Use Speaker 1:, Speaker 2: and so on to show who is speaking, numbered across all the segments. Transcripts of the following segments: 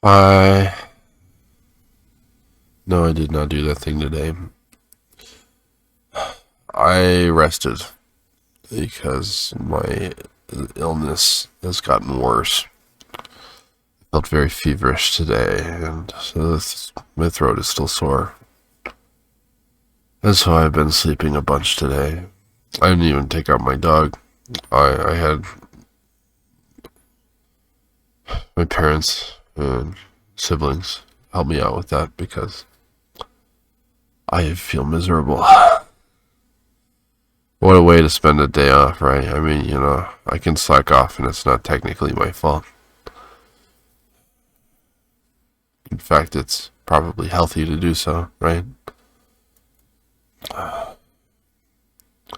Speaker 1: I No, I did not do that thing today. I rested because my illness has gotten worse. I felt very feverish today, and so my throat is still sore. And so I've been sleeping a bunch today. I didn't even take out my dog. I had my parents and siblings help me out with that because I feel miserable. What a way to spend a day off, right? I mean, I can slack off and it's not technically my fault. In fact, it's probably healthy to do so, right?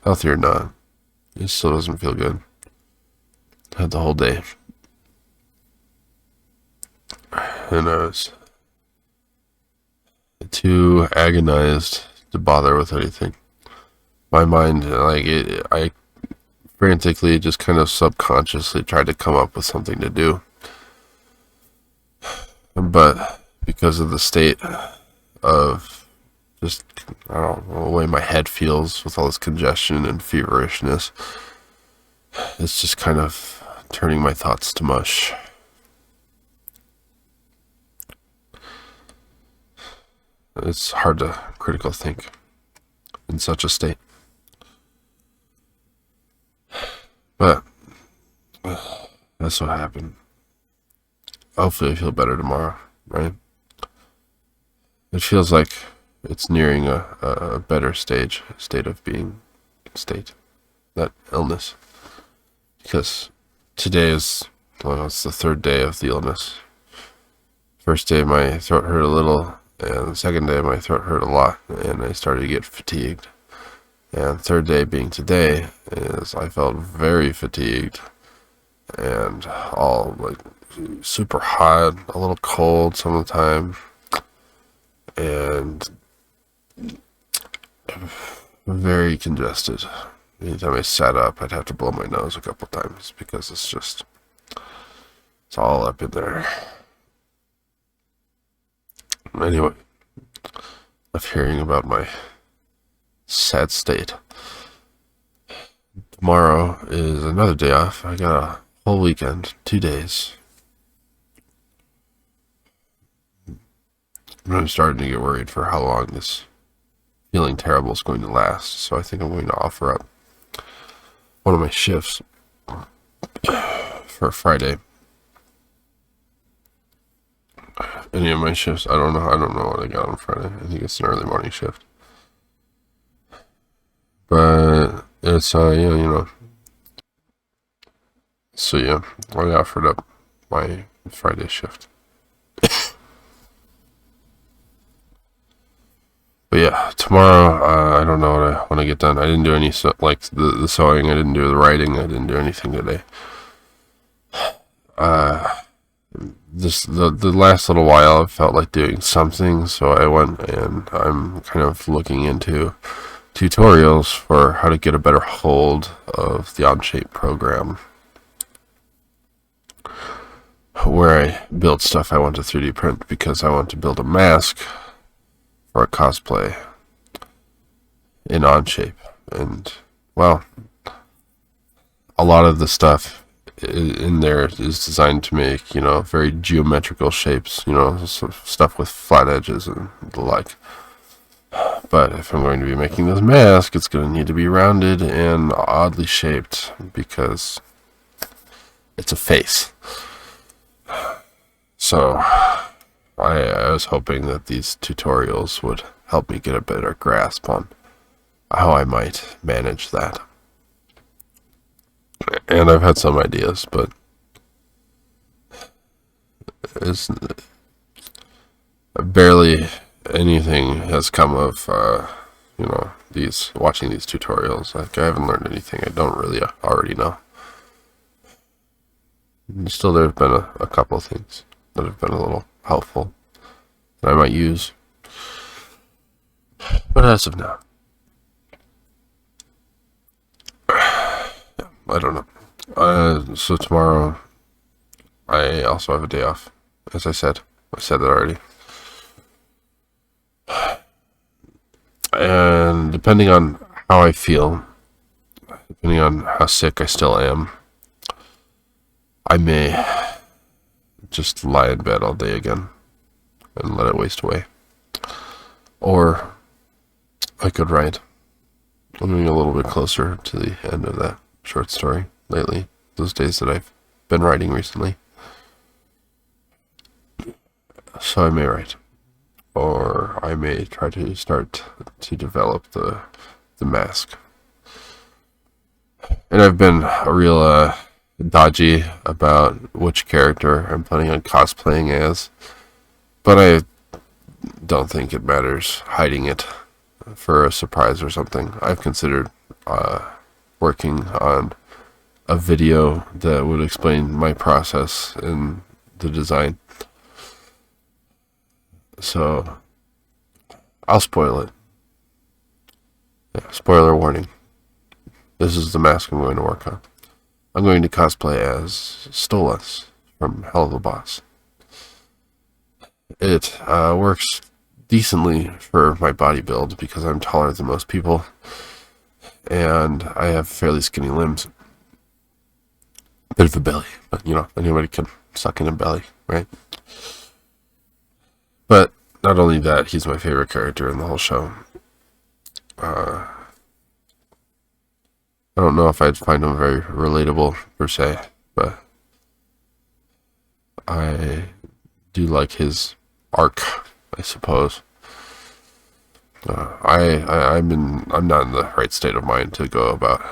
Speaker 1: Healthy or not, it still doesn't feel good. Had the whole day. And I was too agonized to bother with anything. My mind, I frantically just kind of subconsciously tried to come up with something to do. But because of the state of just, I don't know, the way my head feels with all this congestion and feverishness, it's just kind of turning my thoughts to mush. It's hard to critical think in such a state. But that's what happened. Hopefully I feel better tomorrow, right? It feels like it's nearing a better state of being, that illness. Because today is, well, it's the third day of the illness. First day my throat hurt a little, and the second day my throat hurt a lot, and I started to get fatigued. And third day being today is I felt very fatigued and all like super hot, a little cold some of the time, and very congested. Anytime I sat up, I'd have to blow my nose a couple times because it's all up in there. Anyway, of hearing about my sad state. Tomorrow is another day off. I got a whole weekend, 2 days. I'm starting to get worried for how long this feeling terrible is going to last. So I think I'm going to offer up one of my shifts for Friday. Any of my shifts, I don't know. I don't know what I got on Friday. I think it's an early morning shift. But it's, So yeah, I offered up my Friday shift. But yeah, tomorrow, I don't know what I want to get done. I didn't do any, the sewing, I didn't do the writing, I didn't do anything today. The last little while I felt like doing something, so I went and I'm kind of looking into tutorials for how to get a better hold of the Onshape program, where I build stuff I want to 3D print because I want to build a mask for a cosplay in Onshape. And, well, a lot of the stuff in there is designed to make, very geometrical shapes, stuff with flat edges and the like. But if I'm going to be making this mask, it's going to need to be rounded and oddly shaped because it's a face. So I was hoping that these tutorials would help me get a better grasp on how I might manage that. And I've had some ideas, but it's barely anything has come of, watching these tutorials. Like, I haven't learned anything I don't really already know. Still, there have been a couple of things that have been a little helpful that I might use. But as of now, I don't know. So tomorrow, I also have a day off, as I said. I said that already. And depending on how I feel, depending on how sick I still am, I may just lie in bed all day again and let it waste away. Or I could write. I'm getting a little bit closer to the end of that short story lately, those days that I've been writing recently. So I may write. Or I may try to start to develop the mask. And I've been real dodgy about which character I'm planning on cosplaying as, but I don't think it matters hiding it for a surprise or something. I've considered working on a video that would explain my process in the design. So I'll spoil it. Yeah, spoiler warning. This is the mask I'm going to work on. I'm going to cosplay as Stolas from Helluva Boss. It works decently for my body build because I'm taller than most people and I have fairly skinny limbs. Bit of a belly, but you know, anybody can suck in a belly, right? But not only that, he's my favorite character in the whole show. I don't know if I'd find him very relatable per se, but I do like his arc, I suppose. I'm not in the right state of mind to go about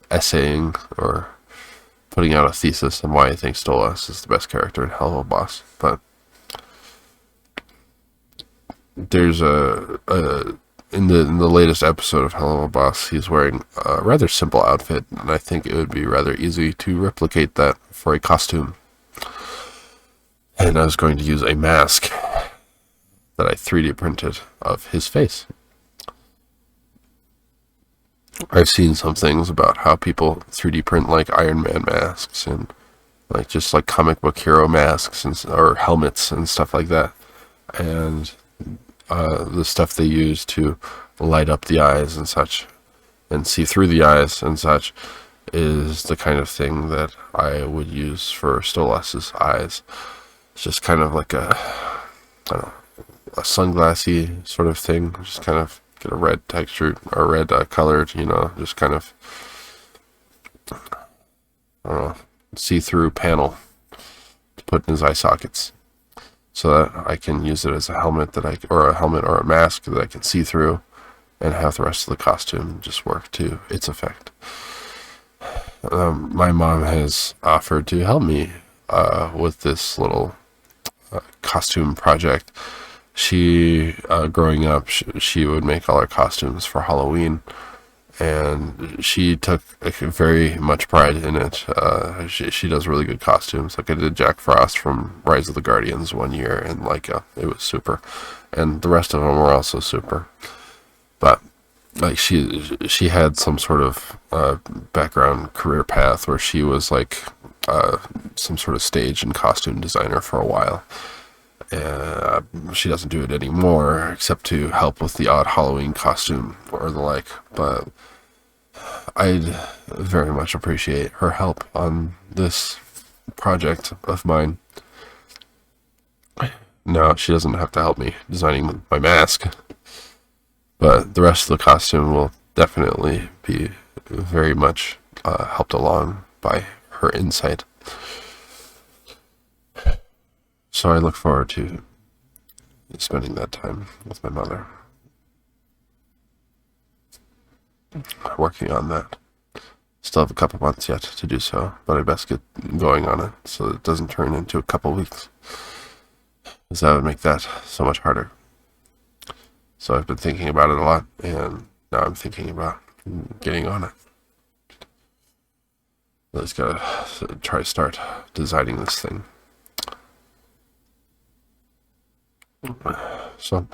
Speaker 1: essaying or putting out a thesis on why I think Stolas is the best character in Helluva Boss, but there's in the latest episode of Helluva Boss, he's wearing a rather simple outfit, and I think it would be rather easy to replicate that for a costume. And I was going to use a mask that I 3D printed of his face. I've seen some things about how people 3D print like Iron Man masks and like just like comic book hero masks or helmets and stuff like that. And the stuff they use to light up the eyes and such and see through the eyes and such is the kind of thing that I would use for Stolas's eyes. It's just kind of like a sunglassy sort of thing. Just kind of get a red texture or red colored, you know, just kind of, I don't know, see-through panel to put in his eye sockets, so that I can use it as a helmet or a mask that I can see through, and have the rest of the costume just work to its effect. My mom has offered to help me with this little costume project. She, growing up, she would make all her costumes for Halloween, and she took very much pride in it. She does really good costumes. Like I did Jack Frost from Rise of the Guardians one year, and like it was super, and the rest of them were also super. But like she had some sort of background career path where she was like some sort of stage and costume designer for a while. She doesn't do it anymore, except to help with the odd Halloween costume or the like, but I'd very much appreciate her help on this project of mine. No, she doesn't have to help me designing my mask, but the rest of the costume will definitely be very much helped along by her insight. So I look forward to spending that time with my mother, working on that. Still have a couple months yet to do so, but I best get going on it so it doesn't turn into a couple weeks, because that would make that so much harder. So I've been thinking about it a lot, and now I'm thinking about getting on it. I just gotta try to start designing this thing. So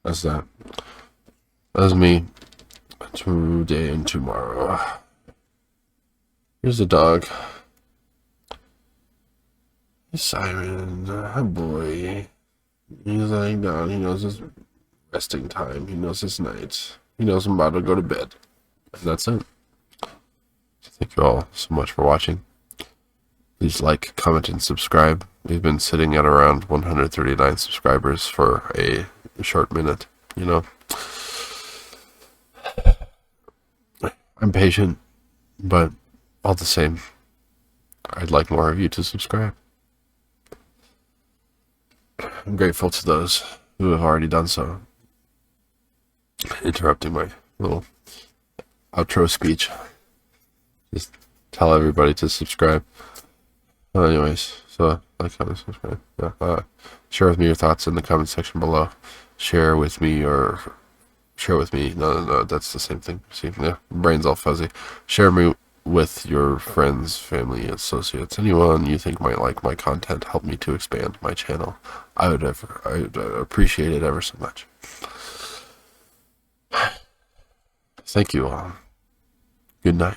Speaker 1: that's that. That's me today and tomorrow. Here's the dog. Simon, boy. He's laying down. He knows his resting time. He knows his night. He knows I'm about to go to bed. And that's it. Thank you all so much for watching. Please like, comment, and subscribe. We've been sitting at around 139 subscribers for a short minute, you know. I'm patient, but all the same, I'd like more of you to subscribe. I'm grateful to those who have already done so. Interrupting my little outro speech. Just tell everybody to subscribe. Anyways, so like, comment, subscribe. Yeah. Share with me your thoughts in the comment section below. Share with me. No, that's the same thing. See, yeah, brain's all fuzzy. Share me with your friends, family, associates, anyone you think might like my content. Help me to expand my channel. I would appreciate it ever so much. Thank you all. Good night.